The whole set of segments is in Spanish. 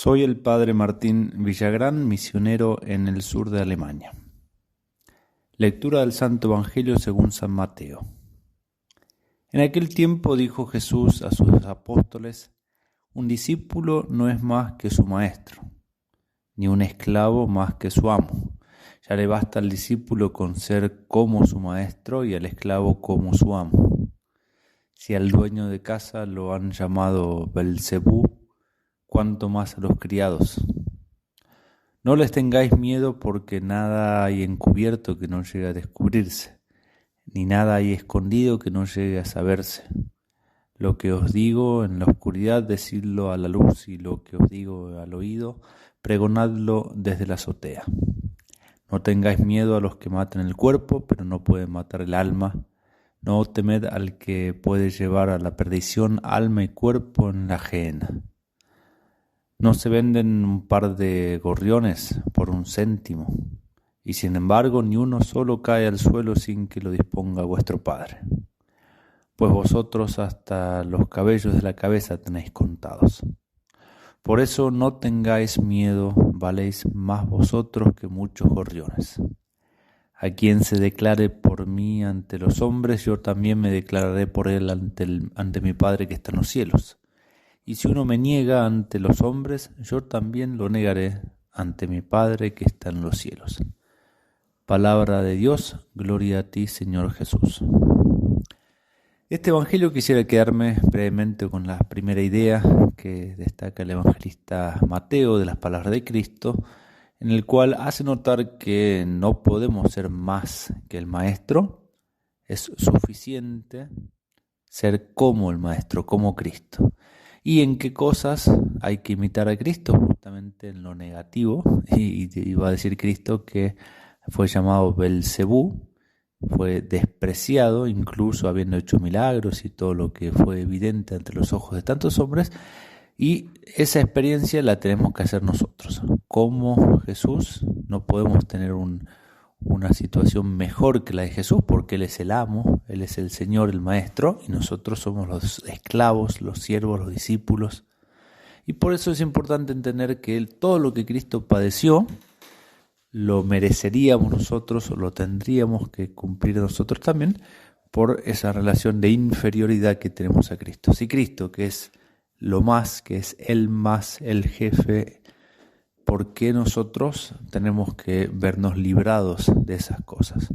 Soy el padre Martín Villagrán, misionero en el sur de Alemania. Lectura del Santo Evangelio según San Mateo. En aquel tiempo dijo Jesús a sus apóstoles: un discípulo no es más que su maestro, ni un esclavo más que su amo. Ya le basta al discípulo con ser como su maestro y al esclavo como su amo. Si al dueño de casa lo han llamado Belcebú, cuánto más a los criados. No les tengáis miedo, porque nada hay encubierto que no llegue a descubrirse, ni nada hay escondido que no llegue a saberse. Lo que os digo en la oscuridad, decidlo a la luz, y lo que os digo al oído, pregonadlo desde la azotea. No tengáis miedo a los que matan el cuerpo, pero no pueden matar el alma. No temed al que puede llevar a la perdición alma y cuerpo en la gehenna. ¿No se venden un par de gorriones por 1 céntimo? Y sin embargo ni uno solo cae al suelo sin que lo disponga vuestro Padre. Pues vosotros hasta los cabellos de la cabeza tenéis contados. Por eso no tengáis miedo, valéis más vosotros que muchos gorriones. A quien se declare por mí ante los hombres, yo también me declararé por él ante mi Padre que está en los cielos. Y si uno me niega ante los hombres, yo también lo negaré ante mi Padre que está en los cielos. Palabra de Dios, gloria a ti, Señor Jesús. Este evangelio quisiera quedarme brevemente con la primera idea que destaca el evangelista Mateo de las palabras de Cristo, en el cual hace notar que no podemos ser más que el Maestro. Es suficiente ser como el Maestro, como Cristo. ¿Y en qué cosas hay que imitar a Cristo? Justamente en lo negativo. Y iba a decir Cristo que fue llamado Belcebú, fue despreciado, incluso habiendo hecho milagros y todo lo que fue evidente ante los ojos de tantos hombres. Y esa experiencia la tenemos que hacer nosotros. Como Jesús no podemos tener una situación mejor que la de Jesús, porque Él es el amo, Él es el Señor, el Maestro, y nosotros somos los esclavos, los siervos, los discípulos. Y por eso es importante entender que todo lo que Cristo padeció, lo mereceríamos nosotros, o lo tendríamos que cumplir nosotros también, por esa relación de inferioridad que tenemos a Cristo. Si Cristo, que es lo más, que es el más, el jefe, ¿por qué nosotros tenemos que vernos librados de esas cosas?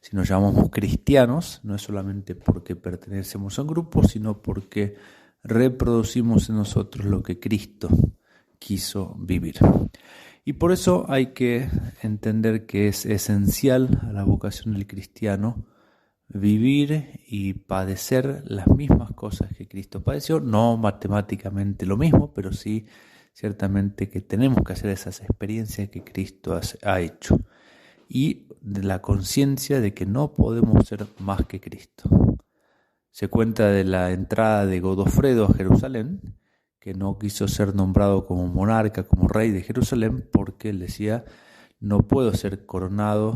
Si nos llamamos cristianos, no es solamente porque pertenecemos a un grupo, sino porque reproducimos en nosotros lo que Cristo quiso vivir. Y por eso hay que entender que es esencial a la vocación del cristiano vivir y padecer las mismas cosas que Cristo padeció, no matemáticamente lo mismo, pero sí ciertamente que tenemos que hacer esas experiencias que Cristo ha hecho, y de la conciencia de que no podemos ser más que Cristo. Se cuenta de la entrada de Godofredo a Jerusalén, que no quiso ser nombrado como monarca, como rey de Jerusalén, porque él decía: no puedo ser coronado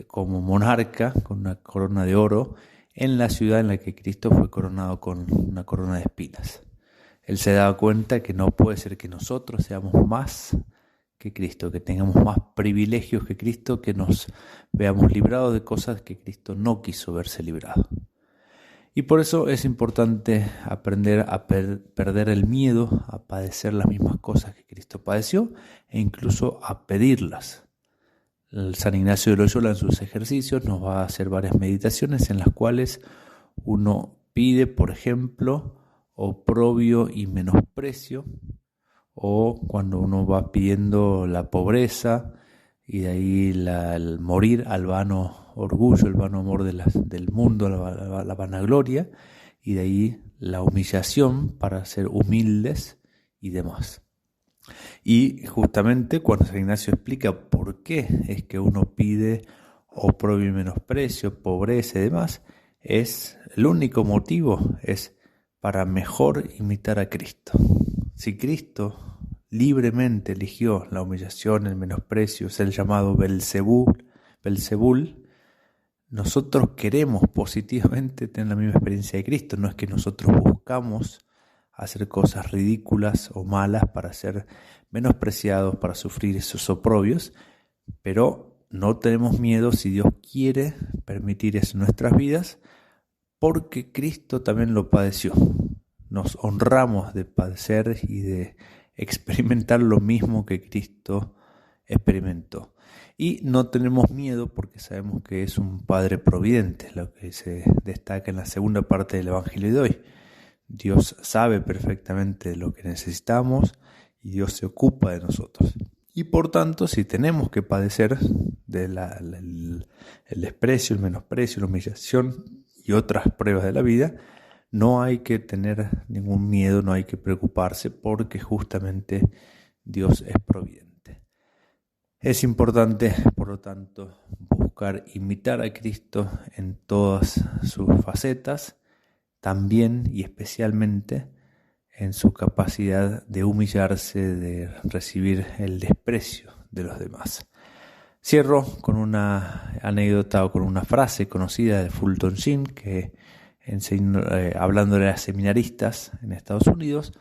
como monarca con una corona de oro en la ciudad en la que Cristo fue coronado con una corona de espinas. Él se daba cuenta que no puede ser que nosotros seamos más que Cristo, que tengamos más privilegios que Cristo, que nos veamos librados de cosas que Cristo no quiso verse librado. Y por eso es importante aprender a perder el miedo a padecer las mismas cosas que Cristo padeció, e incluso a pedirlas. El San Ignacio de Loyola en sus ejercicios nos va a hacer varias meditaciones en las cuales uno pide, por ejemplo, oprobio y menosprecio, o cuando uno va pidiendo la pobreza y de ahí el morir al vano orgullo, el vano amor del mundo, la vanagloria, y de ahí la humillación para ser humildes y demás. Y justamente cuando San Ignacio explica por qué es que uno pide oprobio y menosprecio, pobreza y demás, el único motivo es para mejor imitar a Cristo. Si Cristo libremente eligió la humillación, el menosprecio, ser llamado Belcebul, nosotros queremos positivamente tener la misma experiencia de Cristo. No es que nosotros buscamos hacer cosas ridículas o malas para ser menospreciados, para sufrir esos oprobios, pero no tenemos miedo si Dios quiere permitir eso en nuestras vidas, porque Cristo también lo padeció. Nos honramos de padecer y de experimentar lo mismo que Cristo experimentó. Y no tenemos miedo porque sabemos que es un Padre providente, lo que se destaca en la segunda parte del Evangelio de hoy. Dios sabe perfectamente lo que necesitamos y Dios se ocupa de nosotros. Y por tanto, si tenemos que padecer el desprecio, el menosprecio, la humillación y otras pruebas de la vida, no hay que tener ningún miedo, no hay que preocuparse, porque justamente Dios es providente. Es importante, por lo tanto, buscar imitar a Cristo en todas sus facetas, también y especialmente en su capacidad de humillarse, de recibir el desprecio de los demás. Cierro con una anécdota o con una frase conocida de Fulton Sheen, que hablando de las seminaristas en Estados Unidos,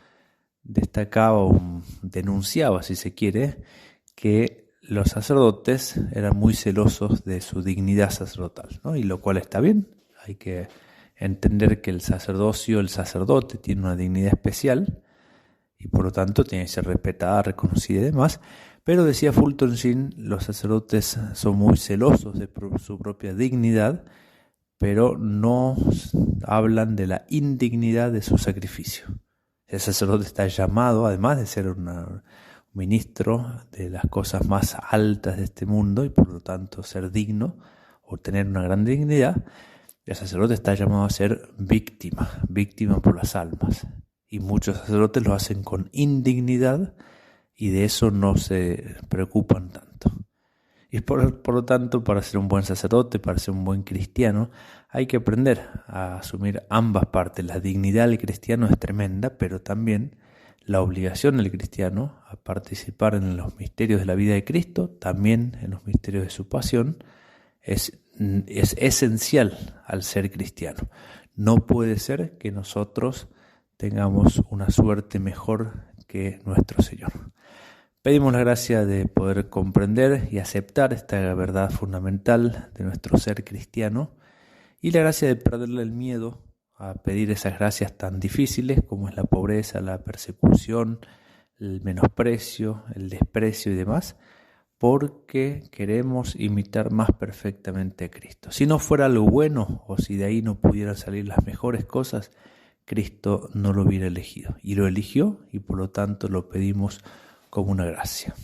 denunciaba, si se quiere, que los sacerdotes eran muy celosos de su dignidad sacerdotal, ¿no? Y lo cual está bien. Hay que entender que el sacerdote tiene una dignidad especial y por lo tanto tiene que ser respetada, reconocida y demás. Pero decía Fulton Sheen, los sacerdotes son muy celosos de su propia dignidad, pero no hablan de la indignidad de su sacrificio. El sacerdote está llamado, además de ser un ministro de las cosas más altas de este mundo y por lo tanto ser digno o tener una gran dignidad, el sacerdote está llamado a ser víctima por las almas. Y muchos sacerdotes lo hacen con indignidad y de eso no se preocupan tanto. Y por lo tanto, para ser un buen sacerdote, para ser un buen cristiano, hay que aprender a asumir ambas partes. La dignidad del cristiano es tremenda, pero también la obligación del cristiano a participar en los misterios de la vida de Cristo, también en los misterios de su pasión, es esencial al ser cristiano. No puede ser que nosotros tengamos una suerte mejor que nuestro Señor. Pedimos la gracia de poder comprender y aceptar esta verdad fundamental de nuestro ser cristiano y la gracia de perderle el miedo a pedir esas gracias tan difíciles como es la pobreza, la persecución, el menosprecio, el desprecio y demás, porque queremos imitar más perfectamente a Cristo. Si no fuera algo bueno o si de ahí no pudieran salir las mejores cosas, Cristo no lo hubiera elegido y lo eligió y por lo tanto lo pedimos como una gracia.